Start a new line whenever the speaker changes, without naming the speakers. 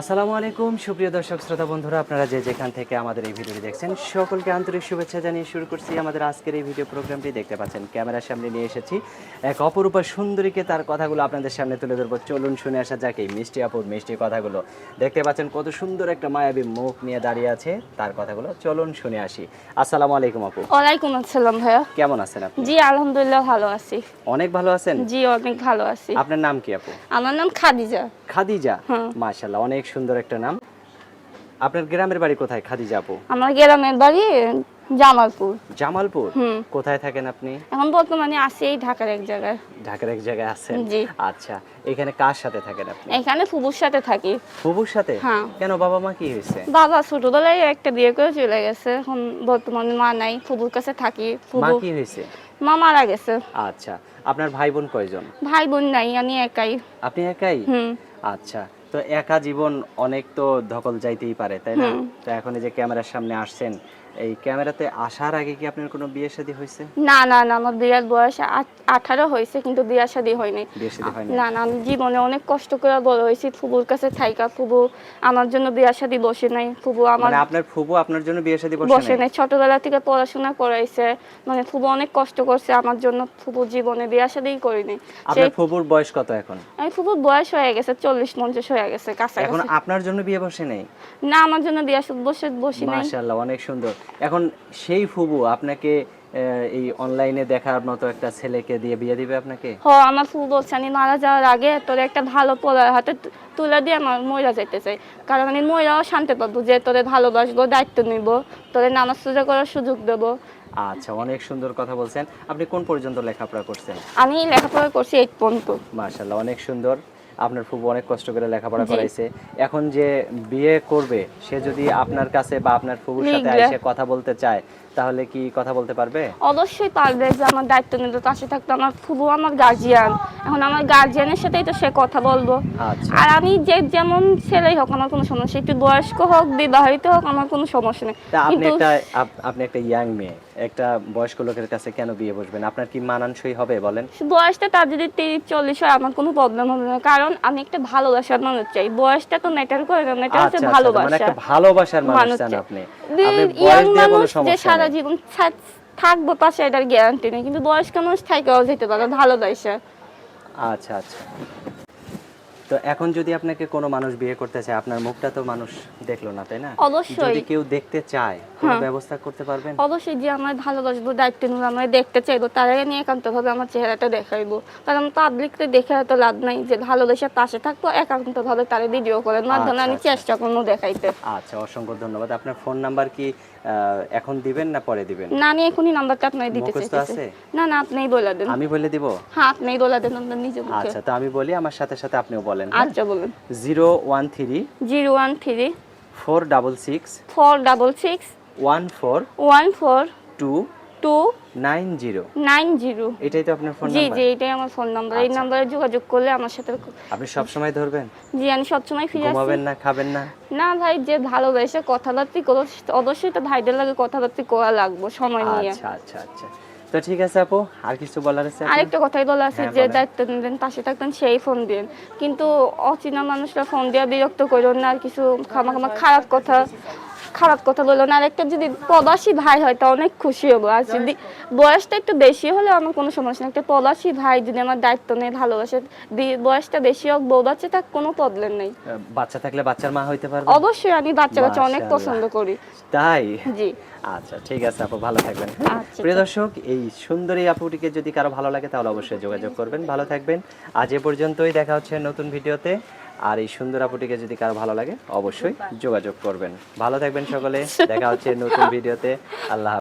আসসালামু আলাইকুম সুপ্রিয় দর্শক শ্রোতা বন্ধুরা, আপনারা যে যেখান থেকে আমাদের এই ভিডিওটি দেখছেন সকলকে আন্তরিক শুভেচ্ছা জানিয়ে শুরু করছি আমাদের আজকের এই ভিডিও প্রোগ্রামটি। দেখতে পাচ্ছেন ক্যামেরার সামনে নিয়ে এসেছি এক অপরূপা সুন্দরীকে, তার কথাগুলো আপনাদের সামনে তুলে ধরবো। চলুন শুনে আসা যাক এই মিষ্টি আপুর মিষ্টি কথাগুলো। দেখতে পাচ্ছেন কত সুন্দর একটা মায়াবী মুখ নিয়ে দাঁড়িয়ে আছে, তার কথাগুলো চলুন শুনে আসি। আসসালামু আলাইকুম আপু।
ওয়ালাইকুম আসসালাম ভাইয়া।
কেমন আছেন আপনি?
জি আলহামদুলিল্লাহ ভালো আছি।
অনেক ভালো আছেন?
জি অনেক ভালো আছি।
আপনার নাম কি আপু?
আমার নাম খাদিজা।
খাদিজা?
হ্যাঁ।
মাশাআল্লাহ, অনেক সুন্দর একটা নাম। আপনার গ্রামের বাড়ি কোথায় খাদিজা আপু?
আমার গ্রামের বাড়ি জামালপুর।
জামালপুর? কোথায় থাকেন আপনি?
এখন বর্তমানে আছি এই ঢাকার এক জায়গায়।
ঢাকার এক জায়গায় আছেন?
জি।
আচ্ছা, এখানে কার সাথে থাকেন আপনি?
এখানে ফুবুর সাথে থাকি।
ফুবুর সাথে?
হ্যাঁ।
কেন, বাবা মা কি হয়েছে?
বাবা ছোটবেলায় একটা বিয়ে করে চলে গেছে, এখন বর্তমানে মা নাই, ফুবুর কাছে থাকি।
মা
ফুবু
কি হয়েছে?
মা মারা গেছে।
আচ্ছা, আপনার ভাই বোন কয়জন?
ভাই বোন নাই, আমি একাই।
আপনি একাই? আচ্ছা, তো একা জীবন অনেক তো ধকল যাইতেই পারে, তাই না? তো এখন এই যে ক্যামেরার সামনে আসছেন, এই ক্যামেরাতে আসার আগে কি আপনার কোনো বিয়ে শাদী হয়েছে?
না না না, আমার বিয়ের বয়স 18 হয়েছে, কিন্তু বিয়ে শাদী হয়নি।
বিয়ে শাদী হয়নি?
না না, আমি জীবনে অনেক কষ্ট করে বড় হয়েছি ফুবুর কাছে থাইকা। ফুবু আমার জন্য বিয়ে শাদী বসে নাই। ফুবু আমার
মানে আপনার ফুবু আপনার জন্য বিয়ে শাদী
বসে
বসে নাই?
নাই, ছোটবেলা থেকে পড়াশোনা করাইছে। মানে ফুবু অনেক কষ্ট করছে আমার জন্য। ফুবু জীবনে বিয়ে শাদীই করিনি।
আপনার ফুবুর বয়স কত এখন?
আমি ফুবুর বয়স হয়ে গেছে 40-50 হয়ে গেছে
এখন
কাছাকাছি।
আপনার জন্য বিয়ে বসে নেই?
না, আমার জন্য বিয়ে বসে নাই।
মাশাআল্লাহ, অনেক সুন্দর। এখন সেই ফুবু আপনাকে এই অনলাইনে দেখার মতো একটা ছেলেকে দিয়ে বিয়ে দিবে আপনাকে?
আমার ফুবু বলছে আমি মারা যাওয়ার আগে তোর একটা ভালো পোলার হাতে তুলে দিয়ে আমার মইরা যেতে চাই, কারণ আমি মইরাও শান্তি পাবো, যে তোরে ভালোবাসবো, দায়িত্ব নিব, তোরে নামাজ পূজা করার সুযোগ দেবো।
আচ্ছা, অনেক সুন্দর কথা বলছেন। আপনি কোন পর্যন্ত লেখাপড়া করছেন?
আমি লেখাপড়া করছি 8 পর্যন্ত।
মাশাআল্লাহ, অনেক সুন্দর। আপনার ফুফু অনেক কষ্ট করে লেখাপড়া
জি।
করাইছে। এখন যে বিয়ে করবে, সে যদি আপনার কাছে বা আপনার ফুফুর সাথে
লিগলে।
এসে কথা বলতে চায়, তাহলে কি কথা বলতে পারবে?
অবশ্যই পারবে, যে আমার দায়িত্ব নিতে পাশে থাকতো। আমার ফুবু আমার গার্জিয়ান, এখন আমার গার্জিয়ানের সাথেই তো সে কথা বলবো।
আচ্ছা।
আর আমি যে যেমন ছেলেই হোক আমার কোনো সমস্যা, একটু বয়স্ক হোক বিবাহিত হোক আমার কোনো সমস্যা নেই।
তা
কিন্তু
আপনি একটা ইয়াং মেয়ে, একটা বয়স্ক লোকের কাছে কেন বিয়ে বসবেন? আপনার কি মানানসই হবে বলেন?
বয়সটা তার যদি 30-40 হয় আমার কোনো প্রবলেম হবে না, কারণ আমি একটা ভালোবাসার মানুষ চাই। বয়সটা তো ম্যাটার করে না, ম্যাটার হচ্ছে
আচ্ছা,
ভালোবাসা।
মানে একটা ভালোবাসার মানুষ চান
চাই।
আপনি। আপনি
ইয়াং
বয়স দিয়ে কোনো
মানুষ যে
সমস্যা
সারা
নেই।
জীবন থাকবো পাশে, এটার গ্যারান্টি নেই, কিন্তু বয়স্ক মানুষ থাইকাও যেতে পারে ভালোবাসা।
আচ্ছা আচ্ছা। তো এখন যদি আপনাকে কোনো মানুষ বিয়ে করতে চায়, আপনার মুখটা তো মানুষ দেখলো না, তাই না?
অবশ্যই।
যদি কেউ দেখতে চায়, কোনো ব্যবস্থা করতে পারবেন?
অবশ্যই, যে আমার ভালোবাসবো, দায়িত্ব নিব, আমার দেখতে চাইবো, তার আগে নিয়ে একান্তভাবে আমার চেহারাটা দেখাইবো। কারণ পাবলিককে দেখে এত লাভ নাই, যে ভালোবাসার পাশে থাকবো একান্তভাবে তার ভিডিও করার মাধ্যমে আমি চেষ্টা করবো দেখাইতে।
আচ্ছা, অসংখ্য ধন্যবাদ। আপনার ফোন নাম্বার কি এখন দিবেন না পরে দিবেন?
না, আমি এখনই নাম্বারটা আপনাকে দিতে
মুখস্থ
চাইতেছি।
আছে?
না না, আপনিই বলে দেন।
আমি বলে দিব?
হ্যাঁ, আপনিই বলে দেন আপনার নিজের মুখে।
আচ্ছা, তো আমি বলি, আমার সাথে সাথে আপনিও বলেন। হ্যাঁ?
আচ্ছা বলুন।
013
013
466
466
14
14
290।
290।
এটাই তো আপনার ফোন
জি
নাম্বার?
জি, এটাই আমার ফোন নাম্বার। এই
আচ্ছা।
নাম্বারে যোগাযোগ করলে আমার সাথে
আপনি সব সময় ধরবেন?
জি, আমি সবসময় ফ্রি আছি।
ঘুমাবেন না, খাবেন না?
না ভাই, যে ভালোবাসে কথাবার্তা করো, অবশ্যই তো ভাইদের লাগে কথাবার্তা করা লাগবে সময় নিয়ে।
আচ্ছা আচ্ছা আচ্ছা। তো ঠিক আছে আপু, আর কিছু বলার আছে আপনার?
আরেকটা কথাই বলা আছে,
হ্যাঁ,
যে
বলেন।
দায়িত্ব নিবেন, পাশে থাকবেন, সেই ফোন দিন। কিন্তু অচেনা মানুষরা ফোন দিয়ে বিরক্ত করো না, আর কিছু খারাপ কথা বলো না। আর একটা যদি প্রবাসী ভাই হয় তা অনেক খুশি হবো। আর যদি বয়সটা একটু বেশি হলে আমার কোনো সমস্যা নেই। একটা প্রবাসী ভাই যদি আমার দায়িত্ব নেই, ভালোবাসে, বয়সটা বেশি হোক, বউ বাচ্চা থাক, কোনো প্রবলেম নেই।
বাচ্চা থাকলে বাচ্চার মা হইতে পারবে?
অবশ্যই, আমি বাচ্চা অনেক
মাশাআল্লাহ।
পছন্দ করি।
তাই?
জি।
আচ্ছা, ঠিক আছে আপু, ভালো থাকবেন।
আচ্ছা।
প্রিয় দর্শক, এই সুন্দরী আপুটিকে যদি কারো ভালো লাগে তাহলে অবশ্যই যোগাযোগ করবেন। ভালো থাকবেন। আজ এ পর্যন্তই, দেখা হচ্ছে নতুন ভিডিওতে। আর এই সুন্দর আপুটিকে যদি কারো ভালো লাগে অবশ্যই যোগাযোগ করবেন। ভালো থাকবেন সকলে, দেখা হচ্ছে নতুন ভিডিওতে। আল্লাহ হাফেজ।